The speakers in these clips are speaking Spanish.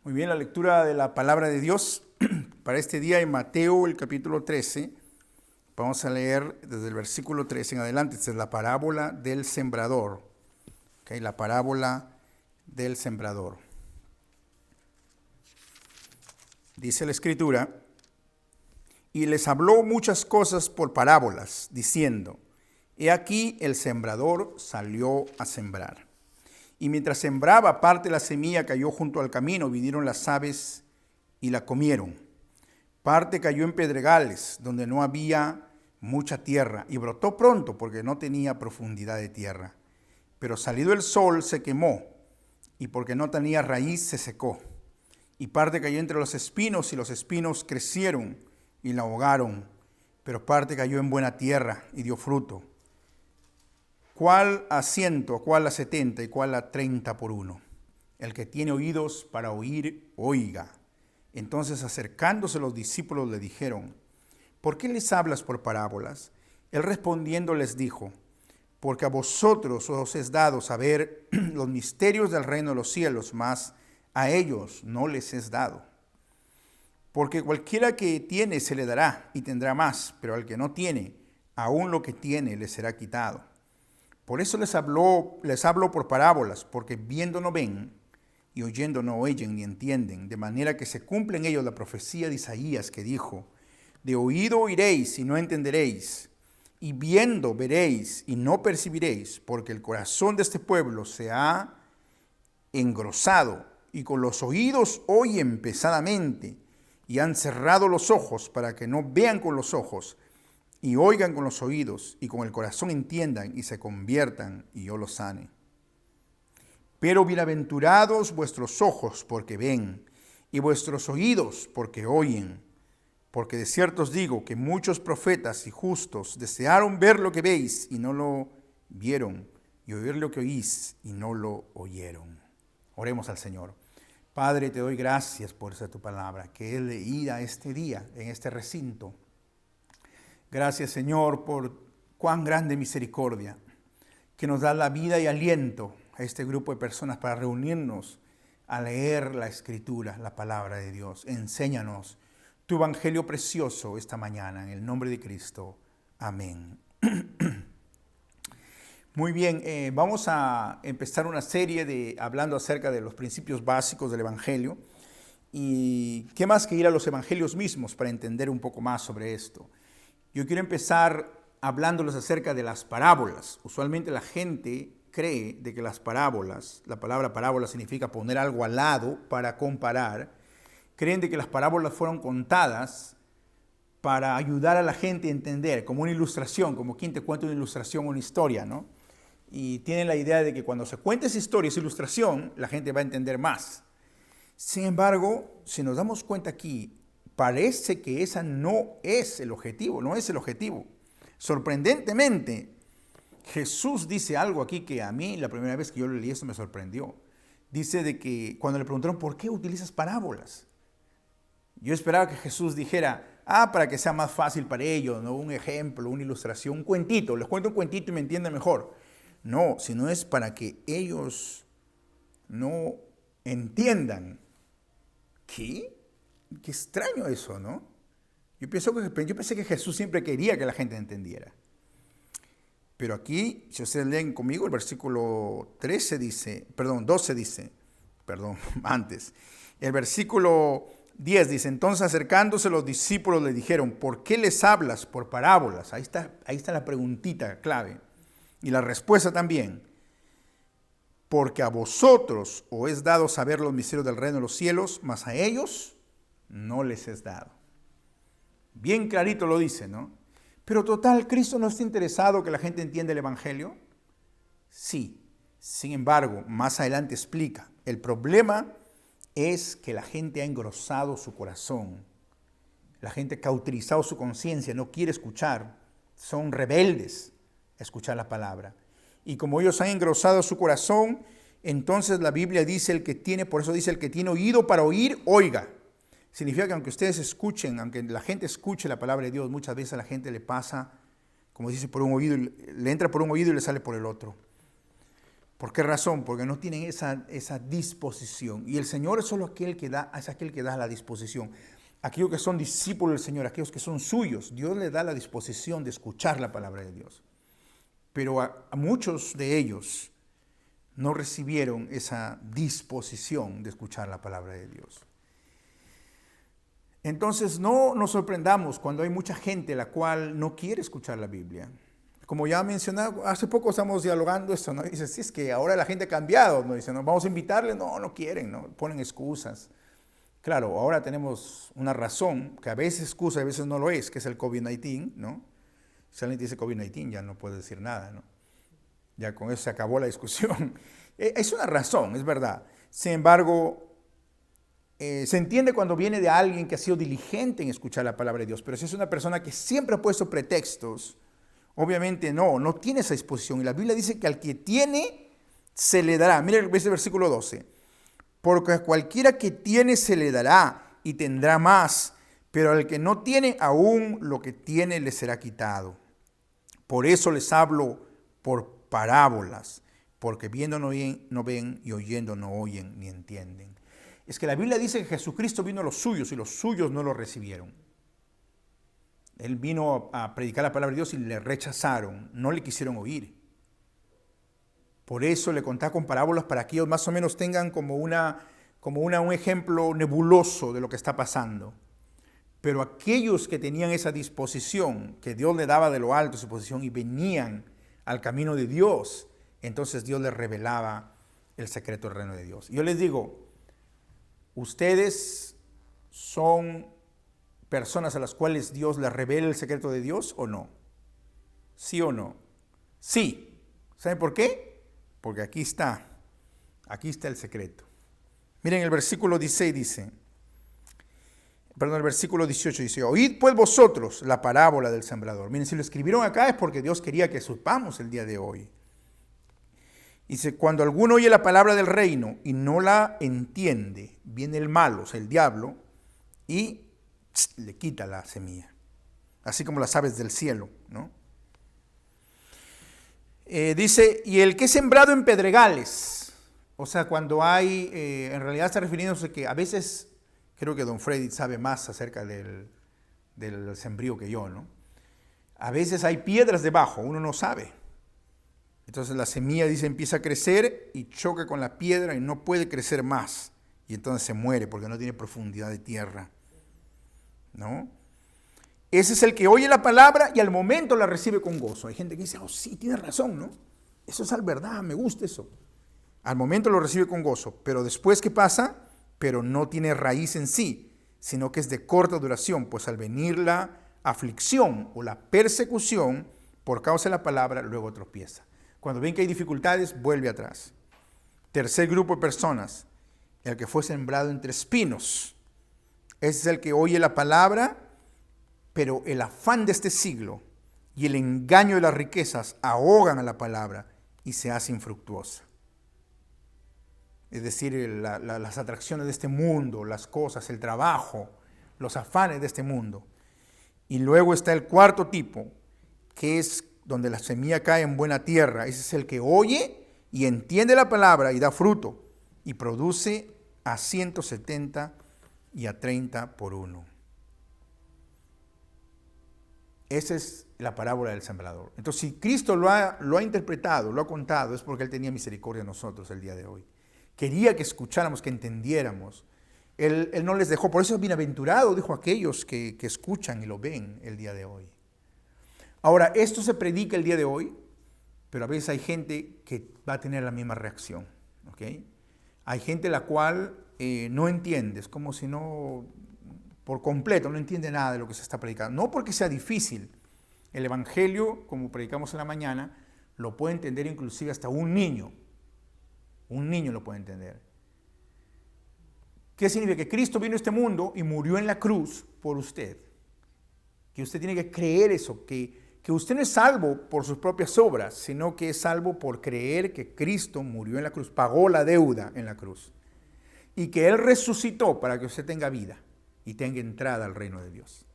Muy bien, la lectura de la palabra de Dios para este día en Mateo, el capítulo 13. Vamos a leer desde el versículo 13 en adelante. Esta es la parábola del sembrador. ¿Okay? La parábola del sembrador. Dice la Escritura, y les habló muchas cosas por parábolas, diciendo, he aquí el sembrador salió a sembrar. Y mientras sembraba, parte de la semilla cayó junto al camino, vinieron las aves y la comieron. Parte cayó en pedregales, donde no había mucha tierra, y brotó pronto, porque no tenía profundidad de tierra. Pero salido el sol se quemó, y porque no tenía raíz se secó. Y parte cayó entre los espinos, y los espinos crecieron y la ahogaron. Pero parte cayó en buena tierra y dio fruto. ¿Cuál a 100, cuál a 70 y cuál a 30 por uno? El que tiene oídos para oír, oiga. Entonces acercándose los discípulos le dijeron, ¿por qué les hablas por parábolas? Él respondiendo les dijo, porque a vosotros os es dado saber los misterios del reino de los cielos, mas a ellos no les es dado. Porque cualquiera que tiene se le dará y tendrá más, pero al que no tiene, aún lo que tiene le será quitado. Por eso les hablo por parábolas, porque viendo no ven, y oyendo no oyen ni entienden, de manera que se cumple en ellos la profecía de Isaías que dijo, de oído oiréis y no entenderéis, y viendo veréis y no percibiréis, porque el corazón de este pueblo se ha engrosado, y con los oídos oyen pesadamente, y han cerrado los ojos para que no vean con los ojos, y oigan con los oídos, y con el corazón entiendan, y se conviertan, y yo los sane. Pero bienaventurados vuestros ojos, porque ven, y vuestros oídos, porque oyen. Porque de cierto os digo que muchos profetas y justos desearon ver lo que veis, y no lo vieron, y oír lo que oís, y no lo oyeron. Oremos al Señor. Padre, te doy gracias por esa tu palabra, que es leída este día, en este recinto. Gracias, Señor, por cuán grande misericordia, que nos da la vida y aliento a este grupo de personas para reunirnos a leer la Escritura, la palabra de Dios. Enséñanos tu evangelio precioso esta mañana, en el nombre de Cristo. Amén. Muy bien, vamos a empezar una serie hablando acerca de los principios básicos del evangelio. Y qué más que ir a los evangelios mismos para entender un poco más sobre esto. Yo quiero empezar hablándoles acerca de las parábolas. Usualmente la gente cree de que las parábolas, la palabra parábola significa poner algo al lado para comparar, creen de que las parábolas fueron contadas para ayudar a la gente a entender, como una ilustración, como quien te cuenta una ilustración o una historia, ¿no? Y tienen la idea de que cuando se cuenta esa historia, esa ilustración, la gente va a entender más. Sin embargo, si nos damos cuenta aquí, parece que esa no es el objetivo, no es el objetivo. Sorprendentemente, Jesús dice algo aquí que a mí la primera vez que yo leí esto me sorprendió. Dice de que cuando le preguntaron, ¿por qué utilizas parábolas? Yo esperaba que Jesús dijera, para que sea más fácil para ellos, ¿no? Un ejemplo, una ilustración, un cuentito. Les cuento un cuentito y me entienden mejor. No, sino es para que ellos no entiendan. ¿Qué? Qué extraño eso, ¿no? Yo pensé que Jesús siempre quería que la gente entendiera. Pero aquí, si ustedes leen conmigo, el versículo 12 dice, antes. El versículo 10 dice, entonces acercándose los discípulos le dijeron, ¿por qué les hablas por parábolas? Ahí está la preguntita clave. Y la respuesta también. Porque a vosotros os es dado saber los misterios del reino de los cielos, mas a ellos no les es dado. Bien clarito lo dice, ¿no? Pero total, ¿Cristo no está interesado que la gente entienda el evangelio? Sí. Sin embargo, más adelante explica, el problema es que la gente ha engrosado su corazón. La gente ha cauterizado su conciencia, no quiere escuchar. Son rebeldes a escuchar la palabra. Y como ellos han engrosado su corazón, entonces la Biblia dice por eso dice el que tiene oído para oír, oiga. Significa que aunque ustedes escuchen, aunque la gente escuche la palabra de Dios, muchas veces a la gente le pasa, como dice, por un oído, le entra por un oído y le sale por el otro. ¿Por qué razón? Porque no tienen esa disposición. Y el Señor es solo aquel que da la disposición. Aquellos que son discípulos del Señor, aquellos que son suyos, Dios les da la disposición de escuchar la palabra de Dios. Pero a muchos de ellos no recibieron esa disposición de escuchar la palabra de Dios. Entonces no nos sorprendamos cuando hay mucha gente la cual no quiere escuchar la Biblia. Como ya mencionaba, hace poco estamos dialogando esto, ¿no? Dice, sí, es que ahora la gente ha cambiado, ¿no? Dicen, ¿no? Vamos a invitarle, no quieren, ¿no? Ponen excusas. Claro, ahora tenemos una razón, que a veces es excusa, a veces no lo es, que es el COVID-19, ¿no? Si alguien dice COVID-19 ya no puede decir nada, ¿no? Ya con eso se acabó la discusión. Es una razón, es verdad. Sin embargo, se entiende cuando viene de alguien que ha sido diligente en escuchar la palabra de Dios, pero si es una persona que siempre ha puesto pretextos, obviamente no tiene esa disposición. Y la Biblia dice que al que tiene, se le dará. Mira el versículo 12. Porque a cualquiera que tiene se le dará y tendrá más, pero al que no tiene, aún lo que tiene le será quitado. Por eso les hablo por parábolas, porque viendo no ven y oyendo no oyen ni entienden. Es que la Biblia dice que Jesucristo vino a los suyos y los suyos no lo recibieron. Él vino a predicar la palabra de Dios y le rechazaron, no le quisieron oír. Por eso le contaba con parábolas para que ellos más o menos tengan como un ejemplo nebuloso de lo que está pasando. Pero aquellos que tenían esa disposición, que Dios le daba de lo alto su posición y venían al camino de Dios, entonces Dios les revelaba el secreto del reino de Dios. Yo les digo, ¿ustedes son personas a las cuales Dios les revela el secreto de Dios o no? ¿Sí o no? Sí. ¿Saben por qué? Porque aquí está el secreto. Miren, el versículo 16 dice, el versículo 18 dice, oíd pues vosotros la parábola del sembrador. Miren, si lo escribieron acá es porque Dios quería que sepamos el día de hoy. Dice, cuando alguno oye la palabra del reino y no la entiende, viene el malo, o sea, el diablo, y le quita la semilla. Así como las aves del cielo, ¿no? Dice, y el que es sembrado en pedregales, o sea, cuando hay, en realidad está refiriéndose que a veces, creo que don Freddy sabe más acerca del sembrío que yo, ¿no? A veces hay piedras debajo, uno no sabe. Entonces la semilla, dice, empieza a crecer y choca con la piedra y no puede crecer más. Y entonces se muere porque no tiene profundidad de tierra, ¿no? Ese es el que oye la palabra y al momento la recibe con gozo. Hay gente que dice, oh sí, tienes razón, ¿no? Eso es verdad, me gusta eso. Al momento lo recibe con gozo, pero después, ¿qué pasa? Pero no tiene raíz en sí, sino que es de corta duración, pues al venir la aflicción o la persecución por causa de la palabra, luego tropieza. Cuando ven que hay dificultades, vuelve atrás. Tercer grupo de personas, el que fue sembrado entre espinos. Ese es el que oye la palabra, pero el afán de este siglo y el engaño de las riquezas ahogan a la palabra y se hace infructuosa. Es decir, las atracciones de este mundo, las cosas, el trabajo, los afanes de este mundo. Y luego está el cuarto tipo, que es donde la semilla cae en buena tierra. Ese es el que oye y entiende la palabra y da fruto y produce a 170 y a 30 por uno. Esa es la parábola del sembrador. Entonces, si Cristo lo ha interpretado, lo ha contado, es porque Él tenía misericordia de nosotros el día de hoy. Quería que escucháramos, que entendiéramos. Él no les dejó, por eso es bienaventurado, dijo aquellos que escuchan y lo ven el día de hoy. Ahora, esto se predica el día de hoy, pero a veces hay gente que va a tener la misma reacción, ¿ok? Hay gente la cual no entiende, es como si no, por completo, no entiende nada de lo que se está predicando. No porque sea difícil. El Evangelio, como predicamos en la mañana, lo puede entender inclusive hasta un niño. Un niño lo puede entender. ¿Qué significa? Que Cristo vino a este mundo y murió en la cruz por usted. Que usted tiene que creer eso, que usted no es salvo por sus propias obras, sino que es salvo por creer que Cristo murió en la cruz, pagó la deuda en la cruz. Y que Él resucitó para que usted tenga vida y tenga entrada al reino de Dios.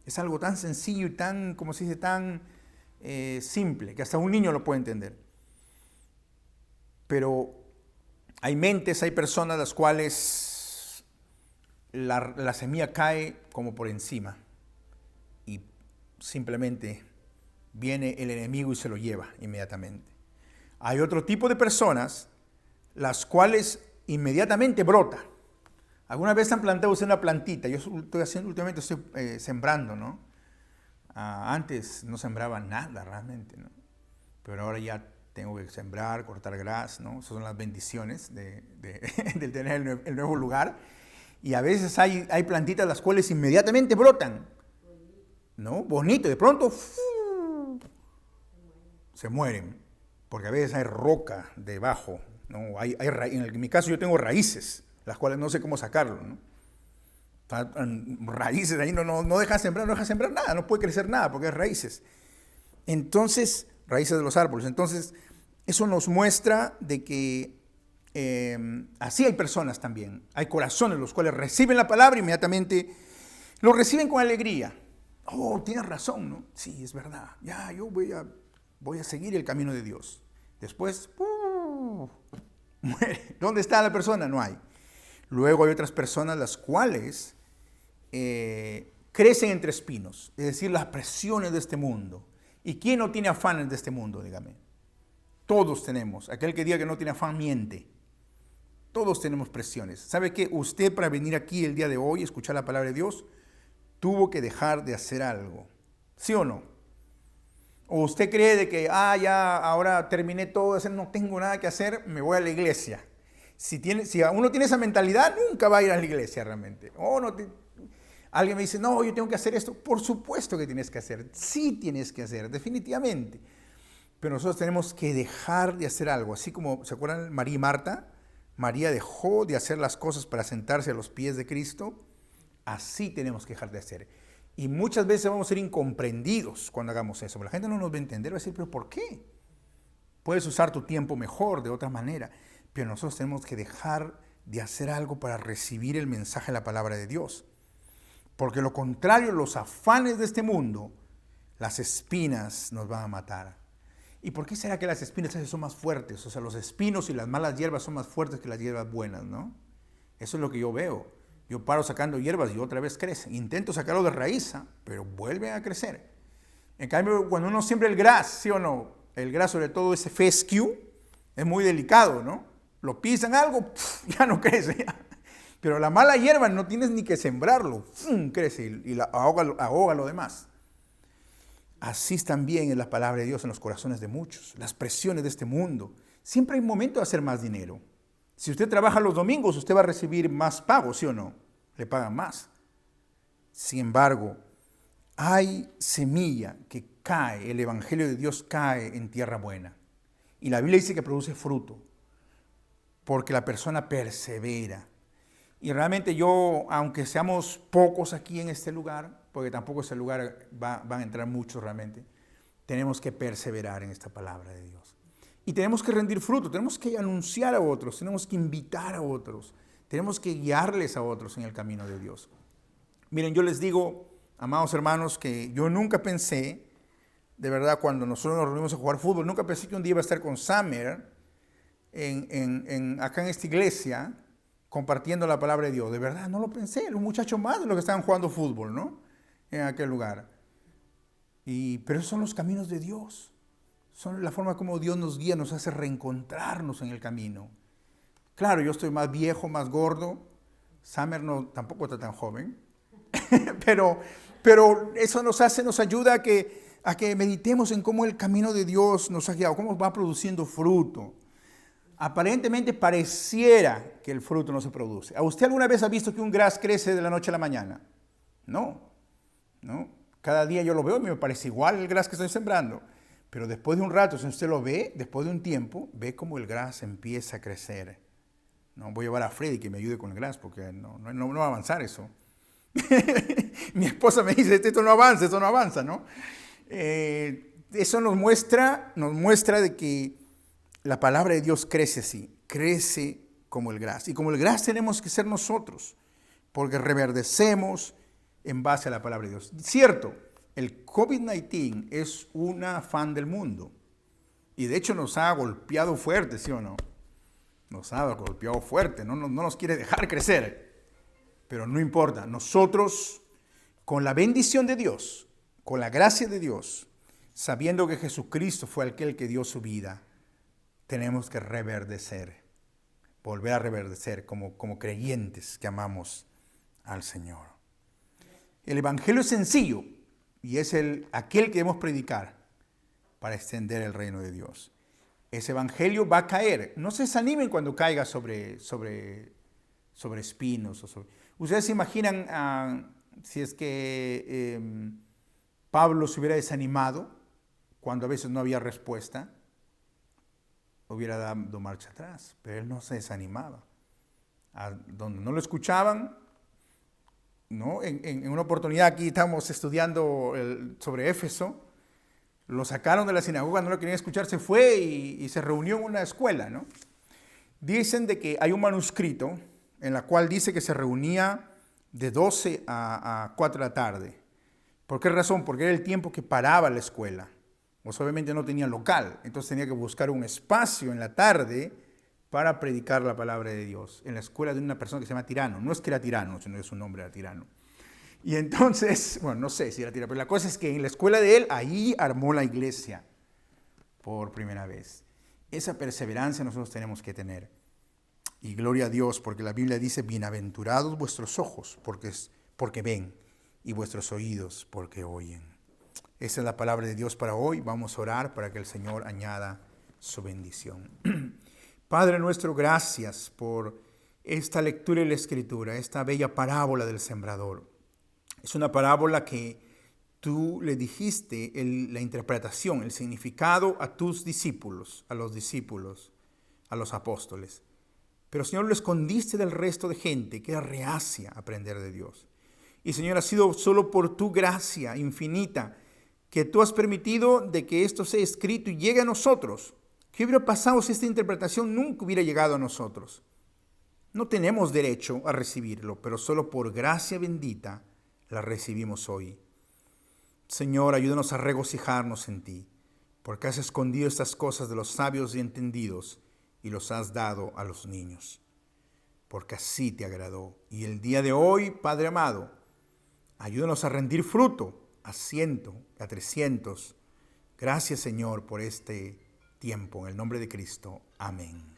Es algo tan sencillo y tan, como se dice, tan simple, que hasta un niño lo puede entender. pero hay mentes, hay personas las cuales la semilla cae como por encima y simplemente viene el enemigo y se lo lleva inmediatamente. Hay otro tipo de personas las cuales inmediatamente brota. ¿Alguna vez han plantado usted una plantita? Yo últimamente estoy sembrando, ¿no? Antes no sembraba nada realmente, ¿no? Pero ahora ya tengo que sembrar, cortar gras, ¿no? Esas son las bendiciones de tener el nuevo lugar. Y a veces hay plantitas las cuales inmediatamente brotan, ¿no? Bonito, de pronto se mueren, porque a veces hay roca debajo, ¿no? En mi caso yo tengo raíces, las cuales no sé cómo sacarlo, ¿no? Raíces ahí no deja sembrar nada, no puede crecer nada porque es raíces. Entonces, raíces de los árboles. Entonces, eso nos muestra de que así hay personas también. Hay corazones los cuales reciben la palabra y inmediatamente lo reciben con alegría. Oh, tienes razón, ¿no? Sí, es verdad. Ya, yo voy a seguir el camino de Dios. Después, muere. ¿Dónde está la persona? No hay. Luego hay otras personas las cuales crecen entre espinos, es decir, las presiones de este mundo. ¿Y quién no tiene afanes de este mundo? Dígame. Todos tenemos. Aquel que diga que no tiene afán miente. Todos tenemos presiones. ¿Sabe qué? Usted para venir aquí el día de hoy, escuchar la palabra de Dios, tuvo que dejar de hacer algo. ¿Sí o no? ¿O usted cree de que, ya ahora terminé todo de hacer, no tengo nada que hacer, me voy a la iglesia? Si uno tiene esa mentalidad, nunca va a ir a la iglesia realmente. Alguien me dice, no, yo tengo que hacer esto. Por supuesto que tienes que hacer. Sí tienes que hacer, definitivamente. Pero nosotros tenemos que dejar de hacer algo. Así como, ¿se acuerdan María y Marta? María dejó de hacer las cosas para sentarse a los pies de Cristo. Así tenemos que dejar de hacer. Y muchas veces vamos a ser incomprendidos cuando hagamos eso. La gente no nos va a entender, va a decir, ¿pero por qué? Puedes usar tu tiempo mejor, de otra manera. Pero nosotros tenemos que dejar de hacer algo para recibir el mensaje de la palabra de Dios. Porque lo contrario, los afanes de este mundo, las espinas nos van a matar. ¿Y por qué será que las espinas son más fuertes? O sea, los espinos y las malas hierbas son más fuertes que las hierbas buenas, ¿no? Eso es lo que yo veo. Yo paro sacando hierbas y otra vez crecen. Intento sacarlo de raíz, pero vuelven a crecer. En cambio, cuando uno siembra el gras, ¿sí o no? El gras, sobre todo ese fescue, es muy delicado, ¿no? Lo pisan algo, ya no crece. Pero la mala hierba no tienes ni que sembrarlo, crece y ahoga lo demás. Así también es la palabra de Dios en los corazones de muchos. Las presiones de este mundo. Siempre hay un momento de hacer más dinero. Si usted trabaja los domingos, usted va a recibir más pago, ¿sí o no? Le pagan más. Sin embargo, hay semilla que cae, el evangelio de Dios cae en tierra buena. Y la Biblia dice que produce fruto, porque la persona persevera. Y realmente yo, aunque seamos pocos aquí en este lugar, porque tampoco ese lugar van a entrar muchos realmente, tenemos que perseverar en esta palabra de Dios. Y tenemos que rendir fruto, tenemos que anunciar a otros, tenemos que invitar a otros, tenemos que guiarles a otros en el camino de Dios. Miren, yo les digo, amados hermanos, que yo nunca pensé, de verdad, cuando nosotros nos reunimos a jugar fútbol, nunca pensé que un día iba a estar con Samer acá en esta iglesia, compartiendo la palabra de Dios. De verdad, no lo pensé. Los muchachos más de los que estaban jugando fútbol, ¿no? En aquel lugar. Pero esos son los caminos de Dios. Son la forma como Dios nos guía, nos hace reencontrarnos en el camino. Claro, yo estoy más viejo, más gordo. Samer tampoco está tan joven. pero eso nos ayuda a que meditemos en cómo el camino de Dios nos ha guiado, cómo va produciendo fruto. Aparentemente pareciera que el fruto no se produce. ¿A usted alguna vez ha visto que un gras crece de la noche a la mañana? No. Cada día yo lo veo y me parece igual el gras que estoy sembrando. Pero después de un rato, si usted lo ve, después de un tiempo, ve cómo el gras empieza a crecer. No voy a llevar a Freddy que me ayude con el gras porque no va a avanzar eso. Mi esposa me dice, esto no avanza, ¿no? Eso nos muestra de que la palabra de Dios crece así, crece como el gras. Y como el gras tenemos que ser nosotros, porque reverdecemos en base a la palabra de Dios. Cierto, el COVID-19 es un afán del mundo. Y de hecho nos ha golpeado fuerte, ¿sí o no? Nos ha golpeado fuerte, no nos quiere dejar crecer. Pero no importa, nosotros, con la bendición de Dios, con la gracia de Dios, sabiendo que Jesucristo fue aquel que dio su vida, tenemos que reverdecer, volver a reverdecer como creyentes que amamos al Señor. El Evangelio es sencillo y es aquel que debemos predicar para extender el reino de Dios. Ese Evangelio va a caer. No se desanimen cuando caiga sobre espinos. Ustedes se imaginan si es que Pablo se hubiera desanimado cuando a veces no había respuesta, hubiera dado marcha atrás, pero él no se desanimaba. Donde no lo escuchaban, ¿no? En una oportunidad aquí estamos estudiando sobre Éfeso, lo sacaron de la sinagoga, no lo querían escuchar, se fue y se reunió en una escuela, ¿no? Dicen de que hay un manuscrito en la cual dice que se reunía de 12 a 4 de la tarde. ¿Por qué razón? Porque era el tiempo que paraba la escuela. Pues obviamente no tenía local, entonces tenía que buscar un espacio en la tarde para predicar la palabra de Dios. En la escuela de una persona que se llama Tirano. No es que era tirano, sino que su nombre era Tirano. Y entonces, bueno, no sé si era tirano, pero la cosa es que en la escuela de él, ahí armó la iglesia por primera vez. Esa perseverancia nosotros tenemos que tener. Y gloria a Dios, porque la Biblia dice, bienaventurados vuestros ojos, porque ven, y vuestros oídos, porque oyen. Esa es la palabra de Dios para hoy. Vamos a orar para que el Señor añada su bendición. Padre nuestro, gracias por esta lectura de la Escritura, esta bella parábola del sembrador. Es una parábola que tú le dijiste la interpretación, el significado a tus discípulos, a los apóstoles. Pero, Señor, lo escondiste del resto de gente que era reacia a aprender de Dios. Y, Señor, ha sido solo por tu gracia infinita que tú has permitido de que esto sea escrito y llegue a nosotros. ¿Qué hubiera pasado si esta interpretación nunca hubiera llegado a nosotros? No tenemos derecho a recibirlo, pero solo por gracia bendita la recibimos hoy. Señor, ayúdanos a regocijarnos en ti, porque has escondido estas cosas de los sabios y entendidos y los has dado a los niños, porque así te agradó. Y el día de hoy, Padre amado, ayúdanos a rendir fruto a 100, a 300. Gracias, Señor, por este tiempo. En el nombre de Cristo. Amén.